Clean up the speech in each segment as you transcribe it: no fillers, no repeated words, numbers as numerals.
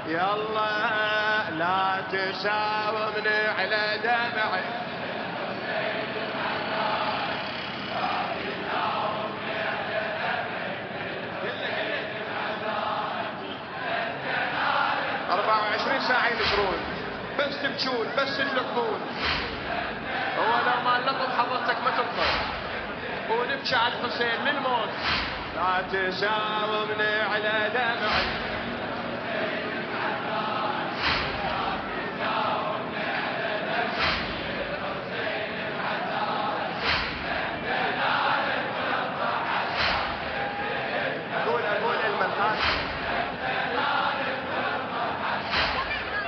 يلا لا تساومني على دمعي. أربعة وعشرين ساعة ينشرون، بس تبكون بس تلقون. هو لو ما لقط حضرتك ما تبقى، ونبكي على الحسين للموت. لا تساومني على دمعي. أقول المنهاج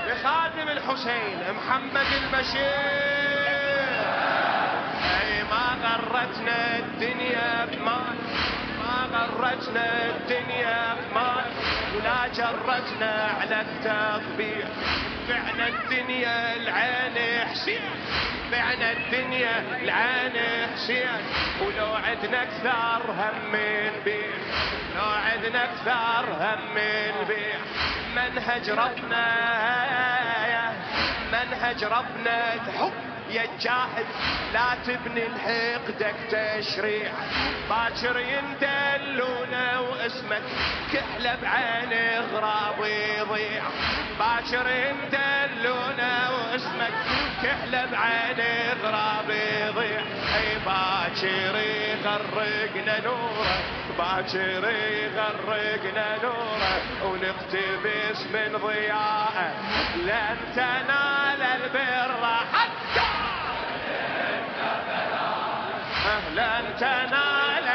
لخادم الحسين محمد البشير. اي ما غرتنا الدنيا بمال، ما غرتنا الدنيا بمال، ولا جرتنا على التطبيع. بعنا الدنيا العين حسين، بعنا الدنيا العين حسين. ولو عدنا اكثر هم نبيع، لو عدنا اكثر هم نبيع. منهج ربنا، منهج ربنا تحب يا الجاهد، لا تبني لحقدك تشريع. باكر يندلونا واسمك كحله بعين غراب يضيع. باكر يندلونا واسمك كحله بعين غراب يضيع. اي باكر يغرقنا نوره، باكر يغرقنا نوره، ونقتبس من ضياءه. لن تنال البر حتى لن تنال.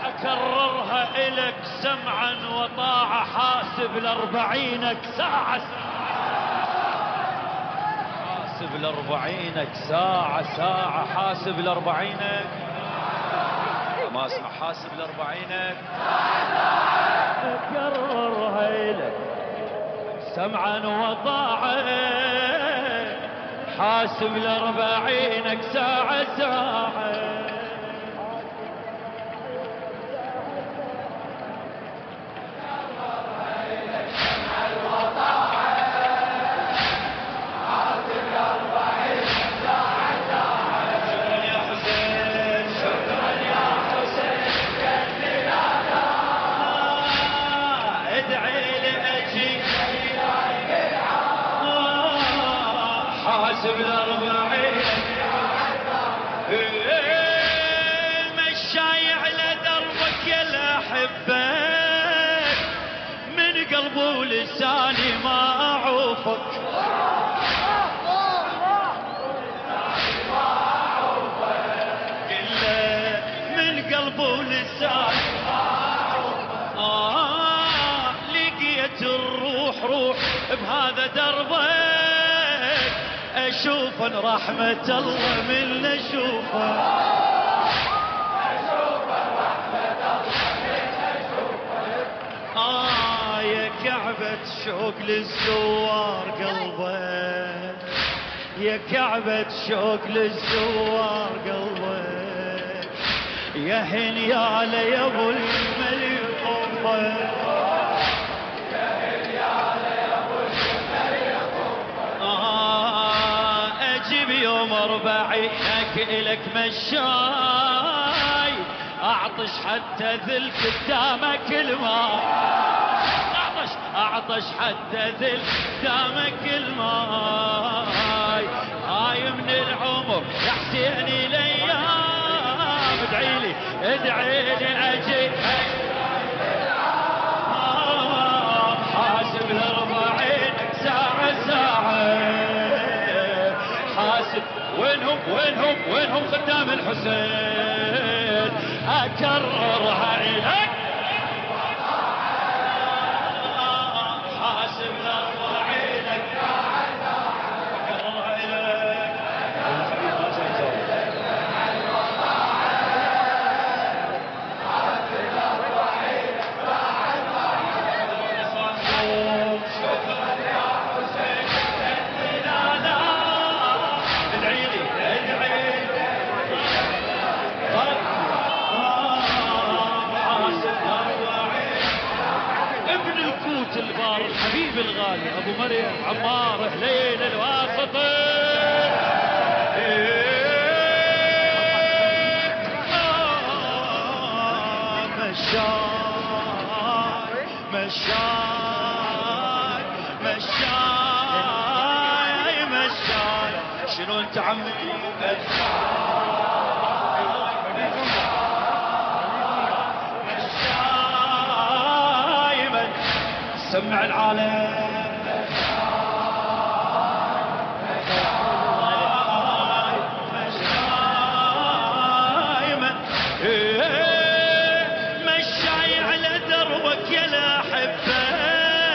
أكررها إلك سمعا وطاعة، حاسب ل40 ساعة، حاسب ل40 ساعة ساعة، حاسب ل40. ما اسمع، حاسب ل40. أكررها إلك سمعا وطاعة، حاسب ل40 ساعة ساعة. حاسب ل40 مشاي على دربك يا الأحبة، من قلبي ولساني ما أعوفك. قله من قلبي ولساني ما أعوفك. لقيت الروح روح بهذا دربك، اشوف رحمة الله من اشوفه، اشوف رحمة الله من اشوفه. يا كعبة شوق للزوار قلبه، يا كعبة شوق للزوار قلبه. يا هنياله يا ابو المليون، يوم 40 إلك مشاي، أعطش حتى ذل قدامك الماء، أعطش حتى ذل قدامك الماء. هاي من العمر يا حسين الأيام ادعي لي اجي حاسب ل40 ساعة ساعة حاسب. وينهم خدام الحسين اكررها اليك حاسب ل40 اكررها اليك. البار الحبيب الغالي ابو مريم عمار هليل الواسطي مشاي شنو انت عمي سمع العالم مشاي على دربك يا لا احبك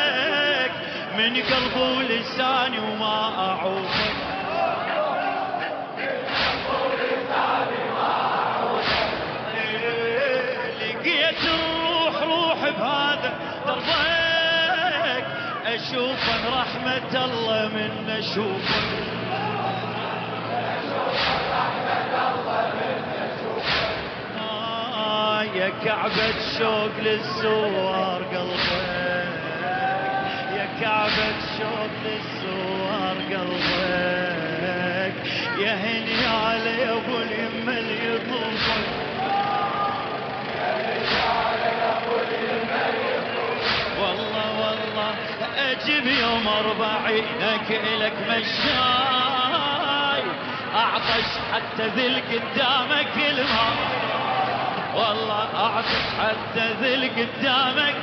من قلبي ولساني وما اعوفك لقيت الروح روح بهذا دربك اشوفك رحمة الله من اشوفك يا كعبة شوق للزوار قلبك يا كعبة شوق للزوار قلبك يا هني على ابو اليمه اللي يطوفك والله اجيب يوم 40 الك مشاي اعطش حتى ذل قدامك الماء والله اعطش حتى ذل قدامك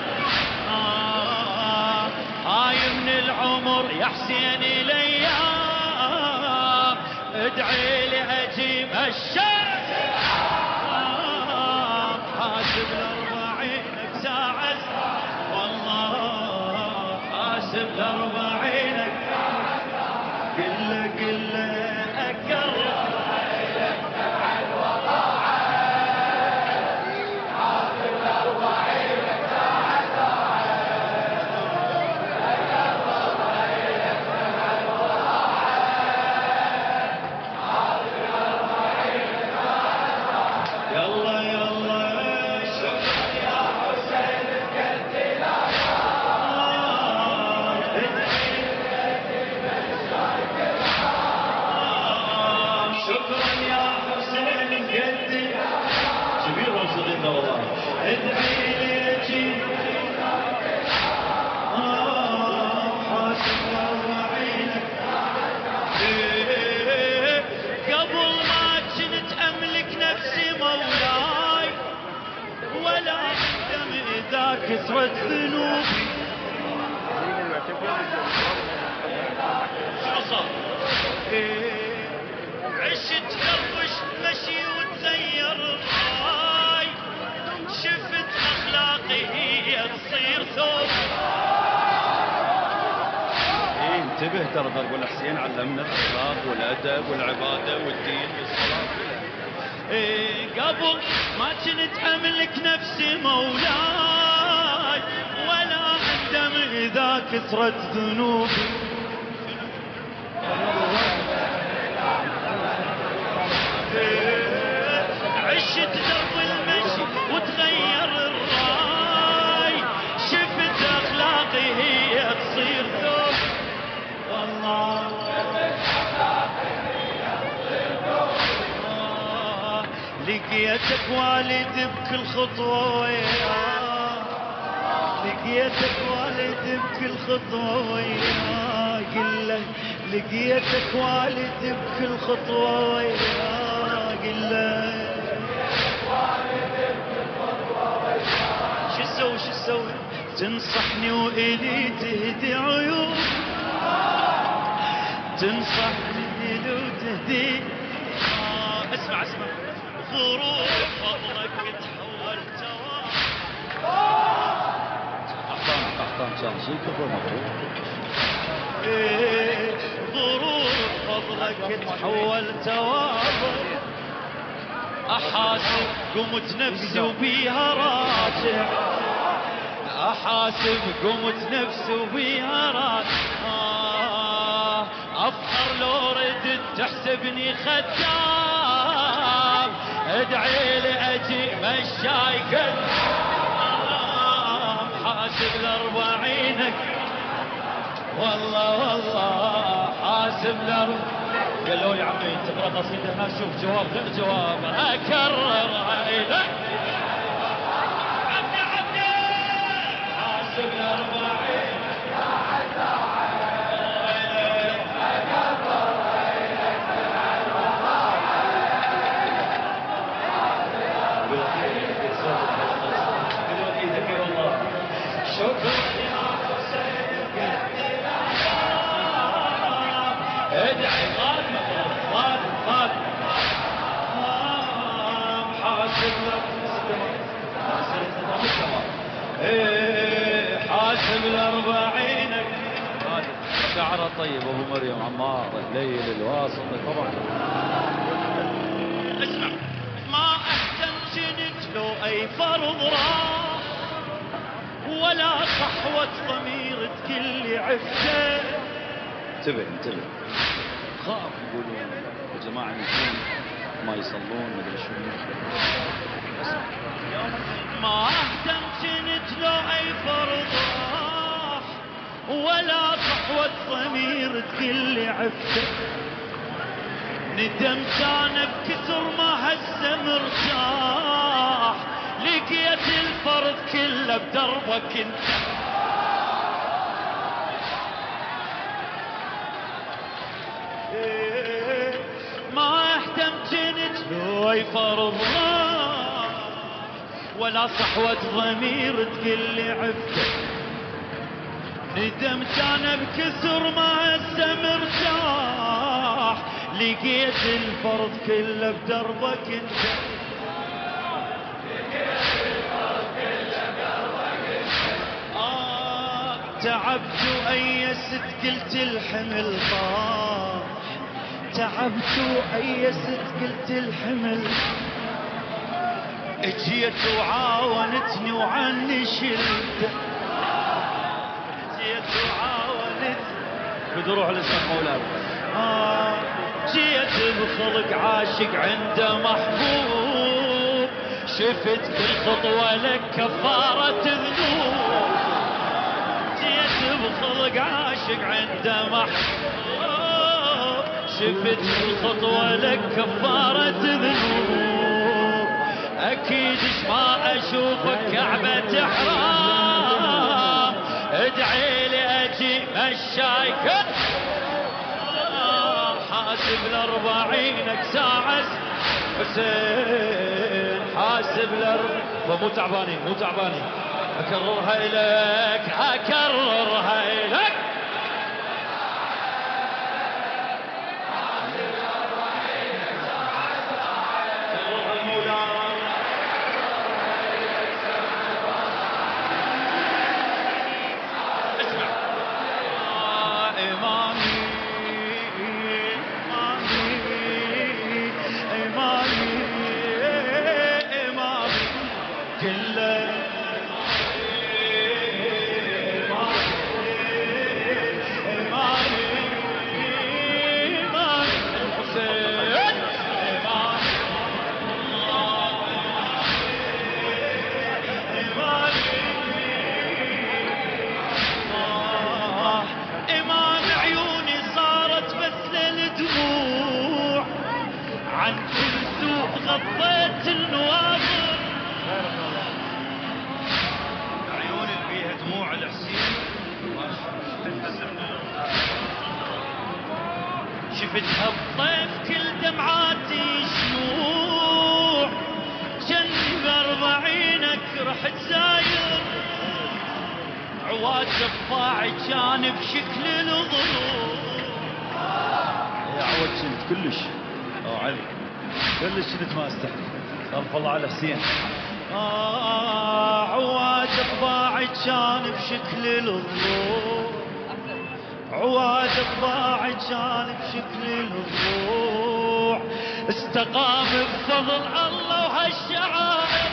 هاي من العمر يا حسين الايام ادعي لي اجي مشاي حاسب ل40 ساعة والله حاسب ل40 كله اكرر حاسب ل40 كثرة ذنوبي شو صار؟ عشت دربش مشي وتغير الراي شفت اخلاقي هي تصير ثوب انتبه ترى ضرب الحسين علمنا الاخلاق والادب والعباده والدين والصلاه قبل ما كنت املك نفسي مولاي ولا اندم اذا كثرت ذنوبي عشت درب المشي وتغير الراي شفت اخلاقي هي تصير ثوب والله لقيتك والد بكل خطوة وياه لقيتك والد بكل خطوة وياه قله لقيتك والد بكل خطوة وياه قله اسوي تنصحني والي تهدي عيوب تنصحني وتهدي اسمع غرور فضلك تحول جواب قحطان كان شيء كفر مفروض غرور فضلك تحول توابر احاسب قمت نفسي وبيها راجع احاسب قمت نفسي وبيها راجع افخر لو ردت تحسبني خدام ادعي لي اجي مشاي قدام حاسب ل40 والله حاسب قالوا لي عمي تقرا قصيده ما اشوف جواب غير جواب اكررها لك عبدي حاسب ل40 شكرا ادعي غاد حاسب حاسب ل40 شعره طيب ابو مريم عمار الليل الواسط طبعا. اسمع ما اهتم جنت له اي فرض راح ولا صحوة ضمير تقل لي عفته انتبه خاف يقولون يا جماعه يمكن ما يصلون ما ادري شنو. ما اهتم جنت له اي فرض راح ولا صحوة ضمير تقل لي عفته ندمت انا بكثر ما هسه مرتاح لقيت الفرض كله بدربك انت ما اهتمت جنت له اي فرض ولا صحوة ضمير تقل لي عفته ندمت انا بكثر ما هسه مرتاح لقيت الفرض كله بدربك انت تعبت وأيست قلت الحمل طاح تعبت وأيست قلت الحمل اجيت وعاونتني وعني شلت جيت وعاونتني بدروح لسان مولانا جيت بخلق عاشق عنده محبوب شفت كل خطوة لك كفارة ذنوب جيت بخلق عاشق عنده محبوب شفت كل خطوة لك كفارة ذنوب اكيدش ما اشوفك كعبة حرام ادعي لي اجي مشايك حاسب ل40 ساعة حسين حاسب فمو تعبانين اكررها لك اكررها لك غطيت النواظر عيون اللي بيها دموع الحسين شفتها بطيف كل دمعاتي شموع جنب 40 رحت زاير اطباعي كان بشكل الضلوع. يا عود كنت كلش علي كلش كنت ما استحي. خلف الله على حسين. عواد اطباعي كان بشكل الضلوع. عواد اطباعي كان بشكل الضلوع. استقام بفضل الله وهالشعائر.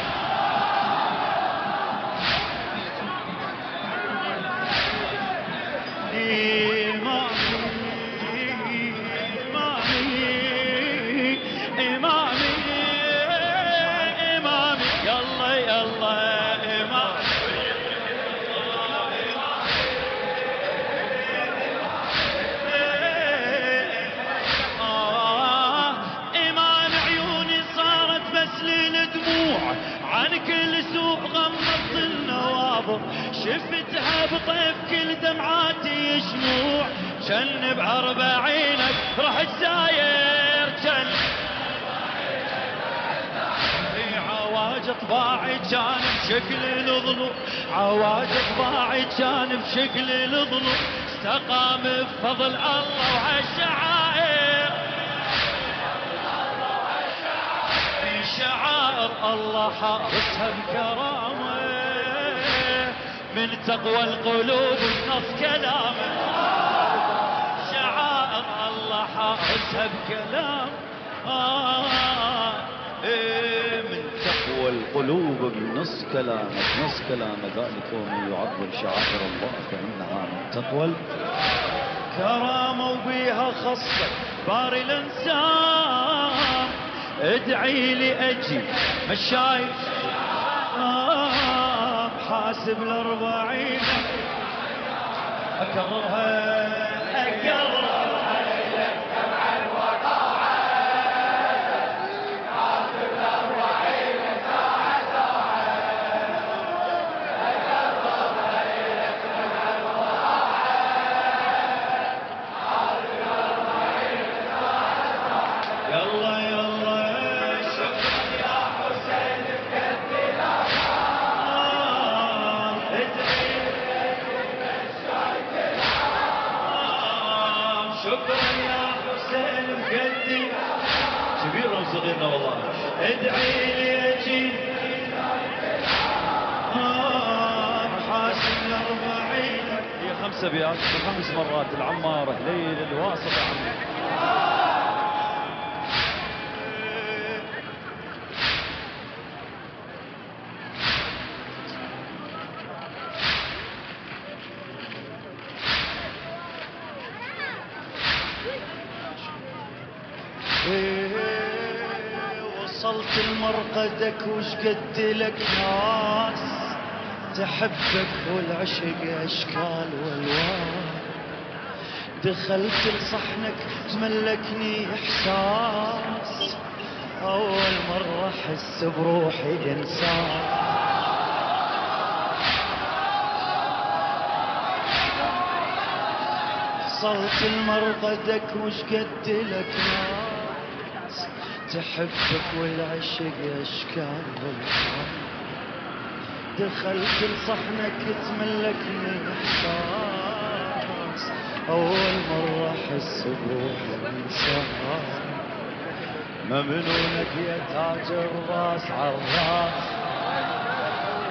عن كل سوء غمضت النواظر. شفتها بطيف كل دمعاتي شموع. جن ب40 رحت ساير جن. عواج اطباعي كان بشكل الضلوع. عواج اطباعي كان بشكل الضلوع. استقام بفضل الله وهالشعائر. شعائر الله حارسها بكرامه. من تقوى القلوب نص كلامه. شعائر الله حارسها بكلام. من تقوى القلوب بنص كلامك نص كلامك. ذلك ومن يعظم شعائر الله فإنها من تقوى كرامه وبيها خصك باري الانسان. ادعي لي اجي مشايف حاسب 40 اكررها شكرا يا حسين بقدي كبيرنا وصغيرنا والله. ادعي لي اجي حاسب 40. هي 5 أبيات 5 مرات. العمار هليل الواسط عمي. وصلت لمرقدك وش قد لك ناس تحبك والعشق اشكال والوان. دخلت لصحنك تملكني احساس. اول مرة احس بروحي انسان. وصلت لمرقدك وش قد لك ناس تحبك والعشق اشكال والوان. دخلت لصحنك تملكني احساس. اول مرة احس بروحي انسان. ممنونك يا تاج الراس عالراس.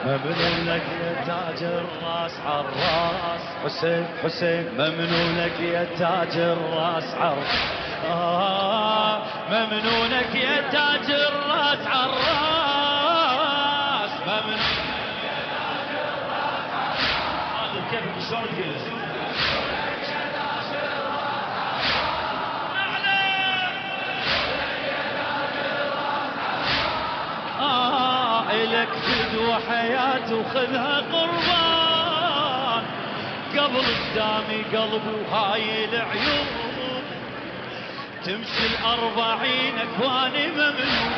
ممنونك يا تاج الراس عالراس. حسين حسين ممنونك يا تاج الراس عالراس. ممنونك يا تاج الراس عالراس. ممنونك يا تاج الراس عالراس. كيفك شلون كذا؟ إلك فدوى حياتي وخذها قربان. قبل قدامي قلبي وهاي العيون. تمشي 40 اكواني ممنون.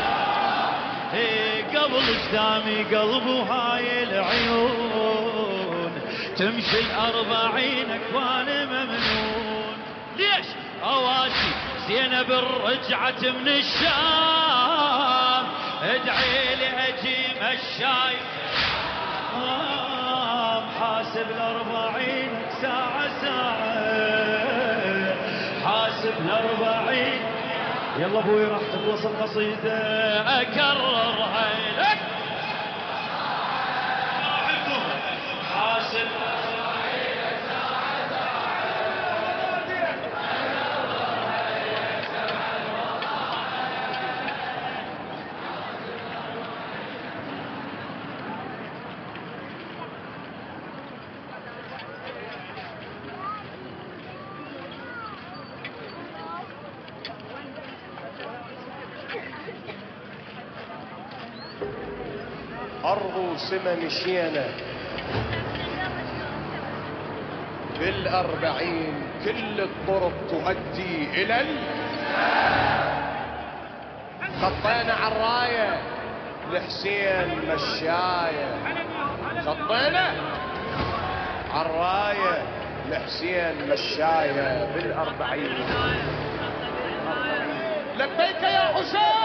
قبل قدامي قلبي وهاي العيون. تمشي 40 اكواني ممنون. ليش اواسي زينب رجعت من الشام. ادعي لي اجي مشايف حاسب ال40 ساعة حاسب ال40. يلا ابوي راح تخلص القصيدة اكررها لك. حاسب أرض سما مشينا بال40 كل الطرق تؤدي إلى خطينا عالراية لحسين مشاية. خطينا عالراية لحسين مشاية بال40. لبيك يا حسين.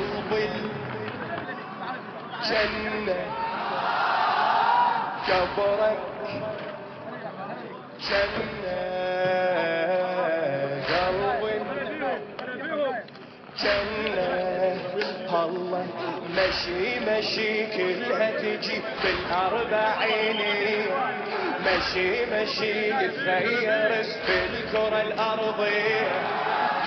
قلبي الجنة قبرك جنة قلبي جنة. الله مشي مشي كلها تجي بال40 مشي مشي يتغير في الكرة الأرضية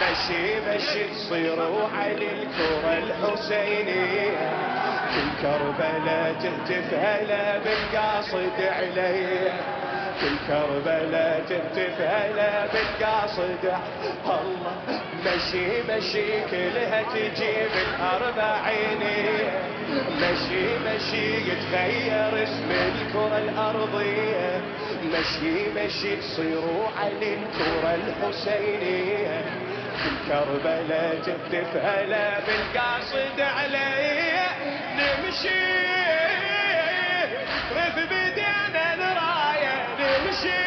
مشي مشي تصيروا على الكرة الحسينية كل كربلاء تهتف هلا بالقاصد علي كل كربلاء تهتف هلا بالقاصد. الله مشي مشي كلها تجي بال40 مشي مشي يتغير اسم الكرة الأرضية مشي مشي تصيروا على الكرة الحسينية كل كربلاء تهتف هلا بالقاصد علي. نمشي رف بدينا الراية نمشي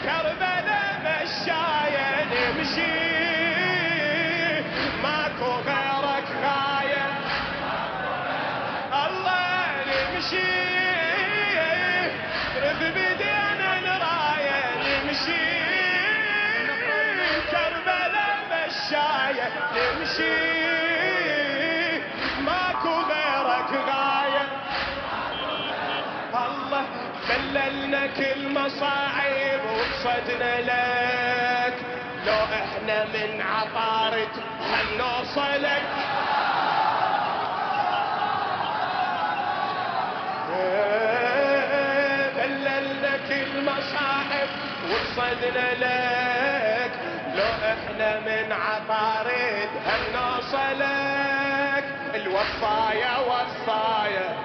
كربلاء مشاية نمشي ماكو غيرك غاية. الله نمشي رف بدينا الراية نمشي كربلاء مشاية نمشي ماكو غيرك غاية. الله دللنا كل مصاعب وقصدنا لك لو احنا من عطارد هنوصلك. دللنا كل مصاعب وقصدنا لك لو احنا من عطارد هنوصلك. الوصايا وصايا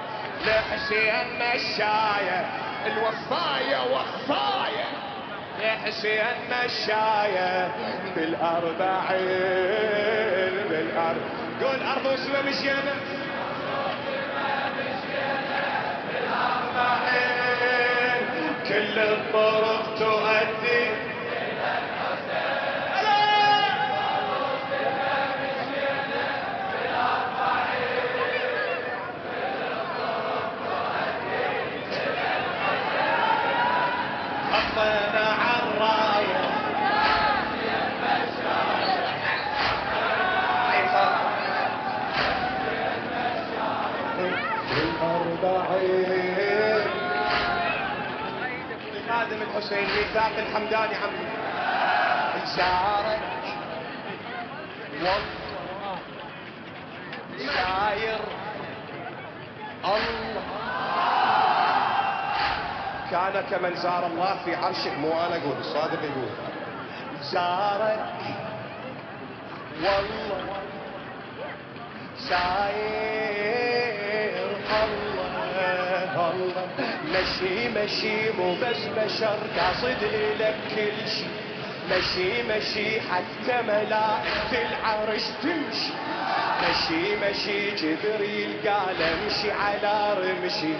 لحسين مشاية الوصايا وصايا لحسين مشاية بال40 قول أرض وسما مشينا بال40 كل الطرق تؤدي الحسين ميثاق الحمداني عمي زارك والله ساير الله كان كمن زار الله في عرشه. مو انا اقول، الصادق يقول زارك والله ساير الله الله مشي مشي مو بس بشر قاصد إلك كل شي مشي مشي حتى ملائكة العرش تمشي مشي مشي جبريل قال امشي على رمشي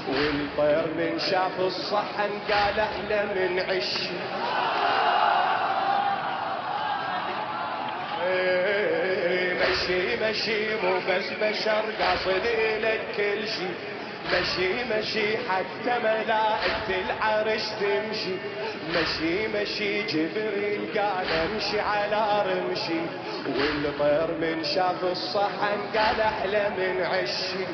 والطير من شاف الصحن قال احنا من عشي مشي مشي مو بس بشر قاصد إلك كل شي مشي مشي حتى ملائكة العرش تمشي مشي مشي جبريل قال امشي على رمشي والطير من شاف الصحن قال احلى من عشي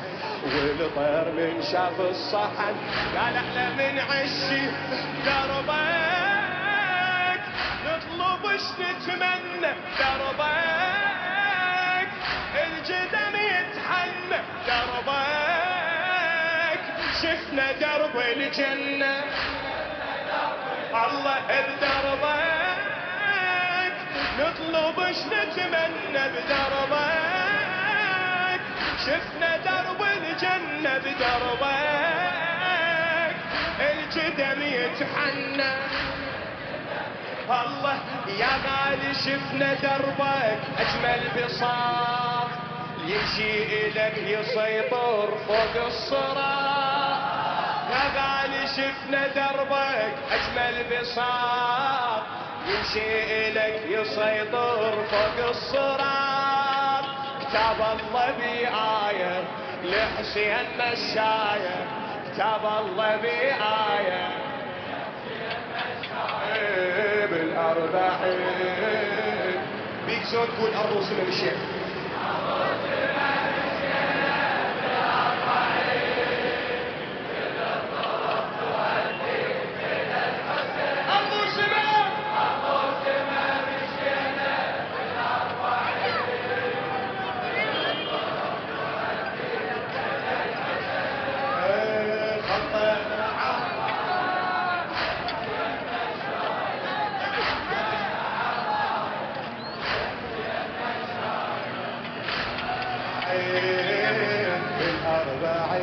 والطير من شاف الصحن قال احلى من عشي دربك نطلب اش نتمنى دربك الجدم يتحنى دربك شفنا درب الجنة الله بدربك نطلب اش نتمنى بدربك شفنا درب الجنة بدربك الجدم يتحنى الله يا غالي شفنا دربك اجمل بساط يمشي إلك يسيطر فوق الصراط يا غالي شفنا دربك أجمل بساط يمشي إلك يسيطر فوق الصراط كتاب الله بآية لحسين مشاية كتاب الله بآية بالأربعين بيك زود تقول أرض وسلم الشيخ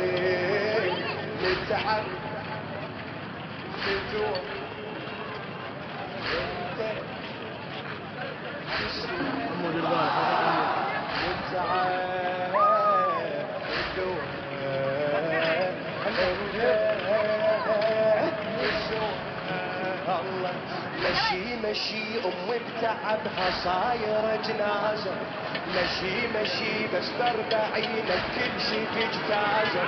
بالأربعين نتعب نجوم محمود البارح نتعب نجوم الله مشي مشي أمي بتعبها صايرة جنازة مشي مشي بس ب40 كل شي تجتازه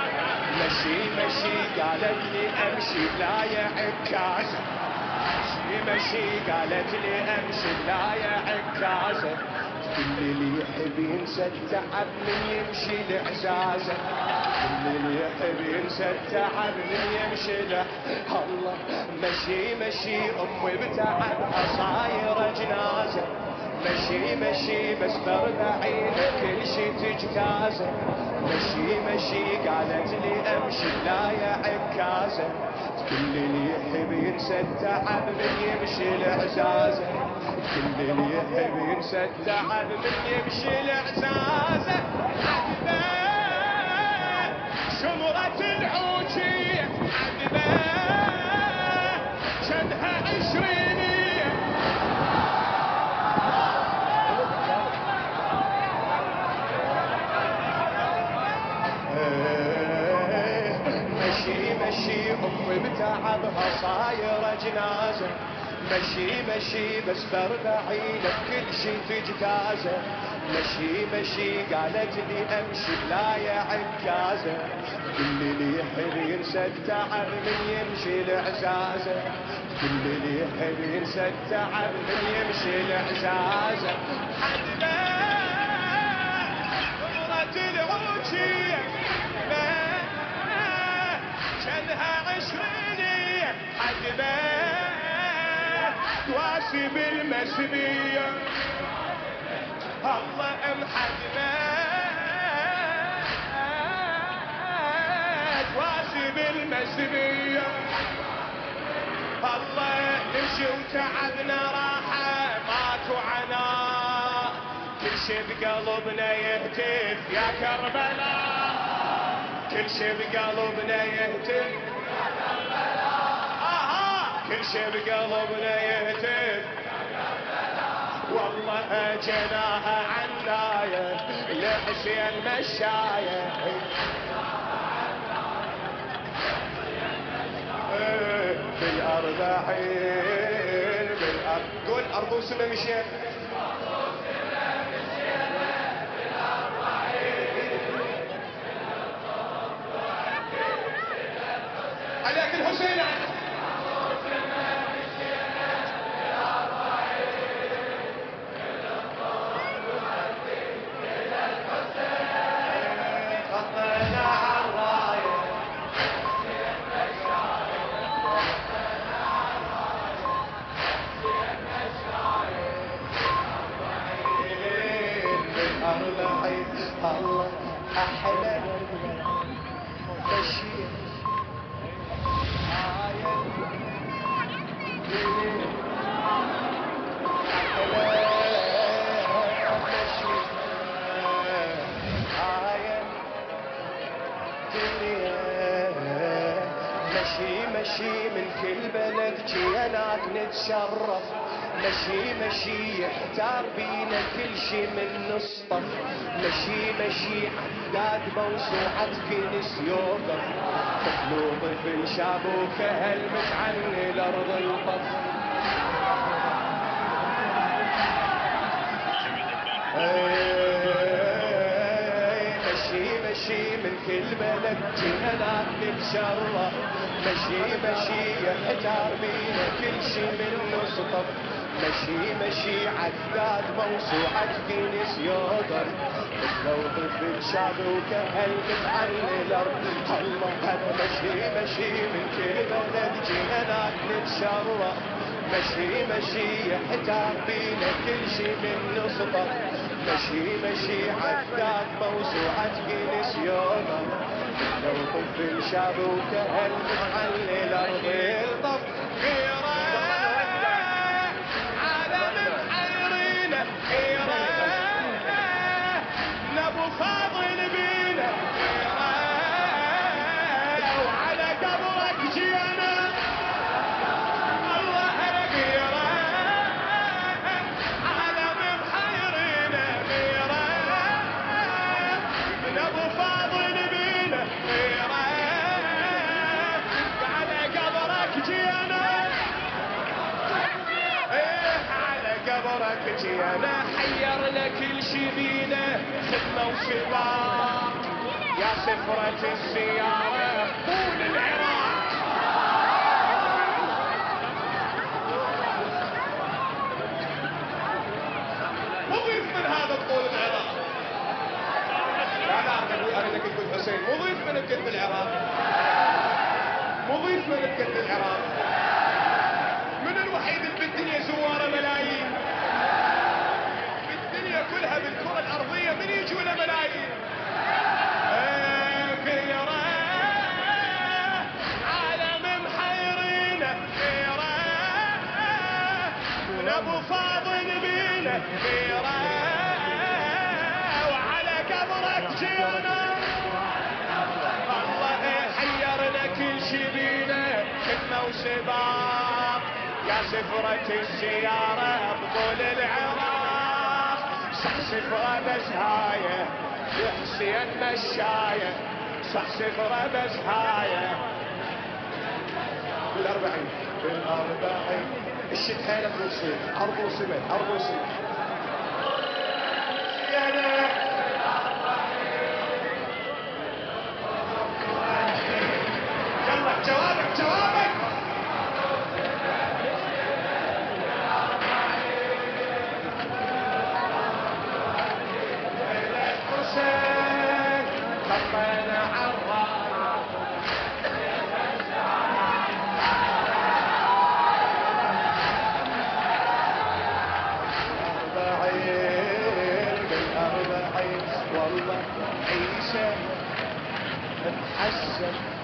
مشي مشي قالت لي امشي لا يا عكازه مشي مشي قالت لي امشي لا يا عكازه كل اللي يحب ينسى التعب من يمشي لعزازه كل اللي يحب ينسى التعب من يمشي له الله مشي مشي امي بتعبها صايره جنازه مشي مشي بس ب40 كل شي تجتازه مشي مشي قالت لي امشي لا يا عكازه كل اللي يحب ينسى التعب من يمشي لعزازه كل اللي يحب ينسى التعب من يمشي لعزازه عذبه شمرة العوجية عذبه شدها 20 مشي امي بتعبها صايره جنازه مشي مشي بس ب40 كل شي تجتازه مشي مشي قالت لي امشي لا يا عكازه كل اللي يحب ينسى التعب من يمشي لعزازه كل اللي يحب ينسى التعب من يمشي لعزازه حدبه مرة العوجيه شدها 20 حدبه واسي بالمسبية الله محمد واسي بالمسبية الله نمشي وتعبنا راحة مات وعناء كل شي بقلبنا يهتف يا كربلاء كل شي بقلبنا يهتف كل شي بقلبنا يهتف والله جناها عناية لحسين مشاية بالأربعين قول أرض سنة مشيت عليك الحسين الله أحلى بشير مشي من كل بلد جيناك نتشرف مشي يحتار بينا كل شي من نصطف مشي عداد موسوعة كنس يوقف مخلوق في الشابوك هلمت عني الأرض الطف مشي من كل بلد جيناك نتشرف مشي يحتار بينا كل شي من نصطف مشي عداد موسوعة كنس يوقف مخلوق في الشابوك هلمت عني الأرض الله أنا مشي من كل بلد جيناك نتشرف مشي يحتار بينا كل شي من نصطف مشي عداد موسوعة كنس يوقف مخلوق في الشابوك هلمت عني الأرض الطف غيره عالم محيرينه غيره نبو فاضل بينا غيره وعلى قبرك جينا الله غيره عالم محيرينه غيره نبو فاضل بينا غيره على قبرك جينا قبرك جينا حيرنا كل شي بينا خدمة وسباق يا سفرة السيارة طول العراق مضيف من هذا طول العراق لا أريدك تقول حسين مضيف من القلب العراق مضيف من القلب العراق من الوحيد اللي بالدنيا زواره ملايين بالدنيا كلها بالكرة الأرضية من يجوا له ملايين غيره عالم محيرينه غيره من أبو فاضل بينا غيره وعلى قبرك جينا الله حيرنا كل شي بينا خدمة وسباق يا سفرة السيارة بطول العراق صح سفرة بس هاية حسين مشاية صح سفرة بس هاية بالأربعين الشد حيلة بوصيل أرض وسمت أرض وسمت يلا جوابك خطينا عالراس الله عيسى محزن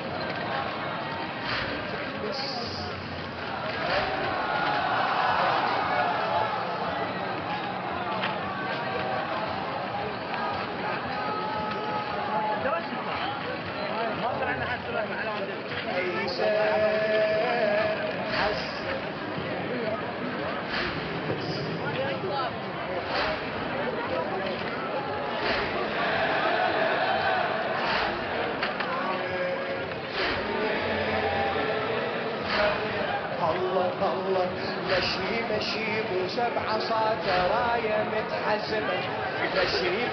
الله مشي مو سبع صات راية متحزمة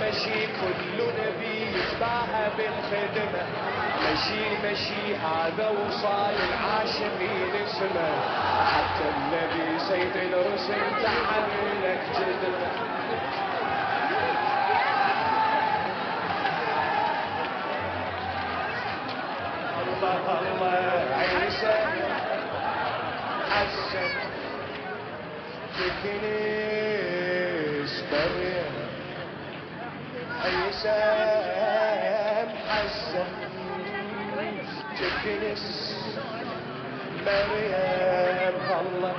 مشي كل نبي يتباهى بالخدمة مشي هذا وصال العاشقين اسمه حتى النبي سيد الرسل تعب لك جدمة الله عيسى حسن تكنيس مريم عيسى حسن تكنيس مريم الله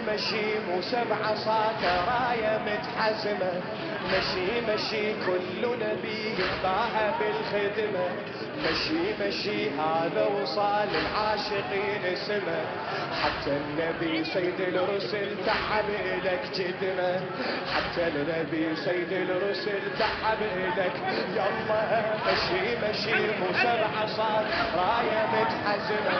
مشي مو سبع صات راية متحزمة مشي كل نبي يتباهى بالخدمة مشي هذا وصال العاشقين سمة حتى النبي سيد الرسل تعب لك جدمة حتى النبي سيد الرسل تعب لك يلا مشي مو سبع صات راية متحزمة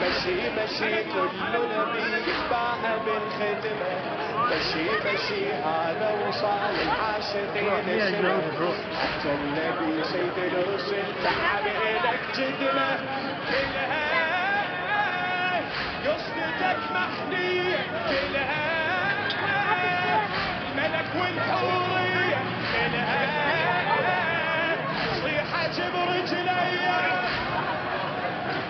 مشي كل نبي يتباهى بالخدمة مشي هذا وصال العاشقين سمة حتى النبي سيد الرسل تعب لك جدمة كلها قصدتك محنية كلها الملك والحورية كلها صيحة برجلي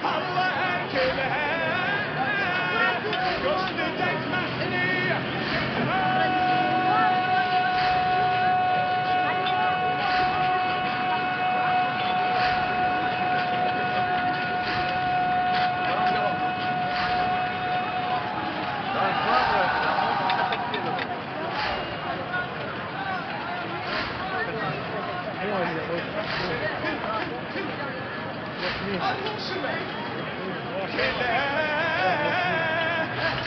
الله كلها قصدتك محنية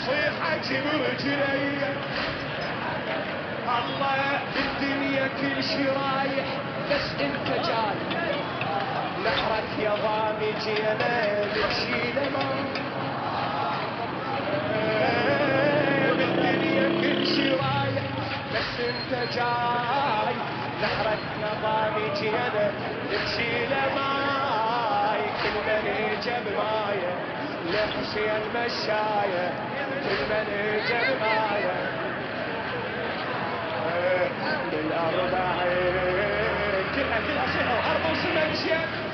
صيحة برجلي الله الدنيا كل شي رايح بس انت جاي نحرك يا ضامي جينا بتشيل الدنيا كل شي رايح بس انت جاي نحرك يا ضامي جينا بتشيل ماي كل من جاب مايه لحسين مشايه كل من جاب مايه بالأربعين كلها صيحة وأربع سمنشية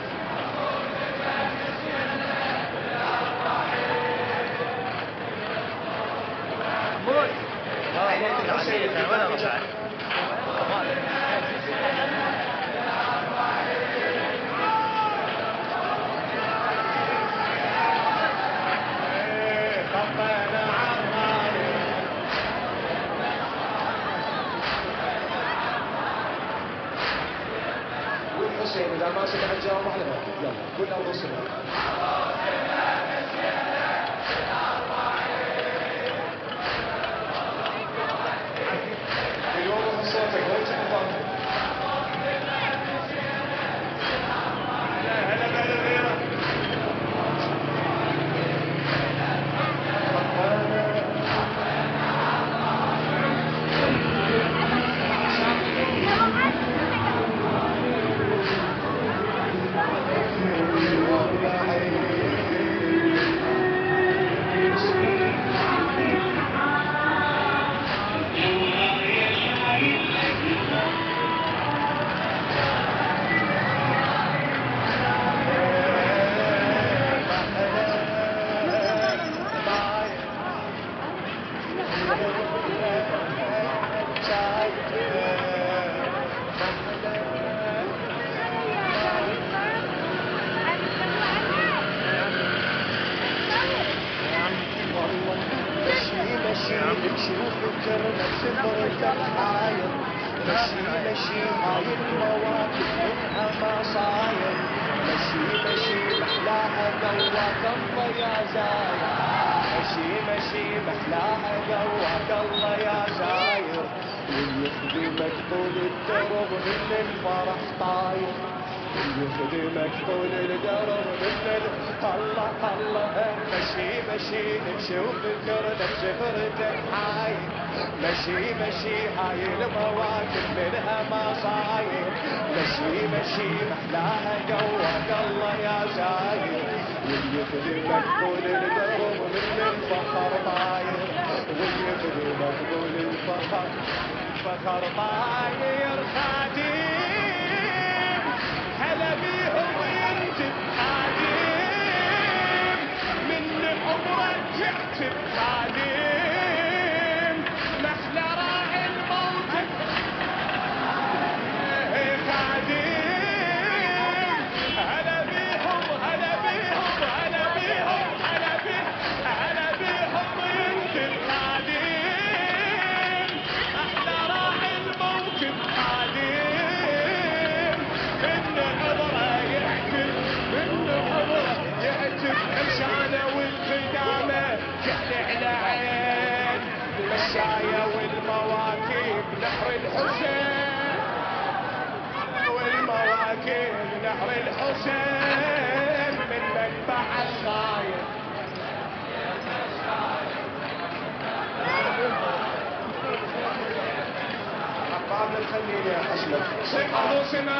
إذا ما سمع الجواب أحلى يلا كل أبو سمع اليوم صوتك وين تحفظ هلا هلا غيره مشي مشي هاي المواكب منها ما صاير، مشي مشي محلاها قواك الله يا زاير، مشي مشي محلاها قواك الله يا زاير، ويخدمك طول الدرب من الفرح طاير، ويخدمك طول الدرب من الله الله. مشي مشي نمشي وفكرنا بسفرتك حاير، مشي مشي هاي المواكب منها ما صاير، مشي مشي محلاها قواك الله يا زاير، ويخدمك طول الدرب من الفخر طاير، ويخدمك طول الفخر فخر طاير. خادم هلا بيهم ينجب، خادم من عمرك يعتب، خادم محلى راعي الموكب، خادم هلا بيهم هلا بيهم هلا بيهم هلا بيهم هلا بيهم ينجب، خادم احلى راعي الموكب، خادم من عبره يعتب، من عبره يعتب، الشانه والخدامه جهل على عين، المشايه والمواكب نحر الحسين، والمواكب نحر الحسين من منبع الخايف. عقاب الخليل يا حسن سمع عروسنا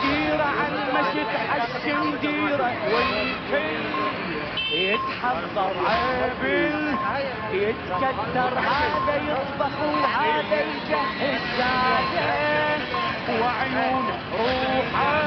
ديرة عن مشي تحسن ديرة والكل يتحضر عابل يتكدر، هذا يطبخ وهذا يجهز زاده، وعيون روحه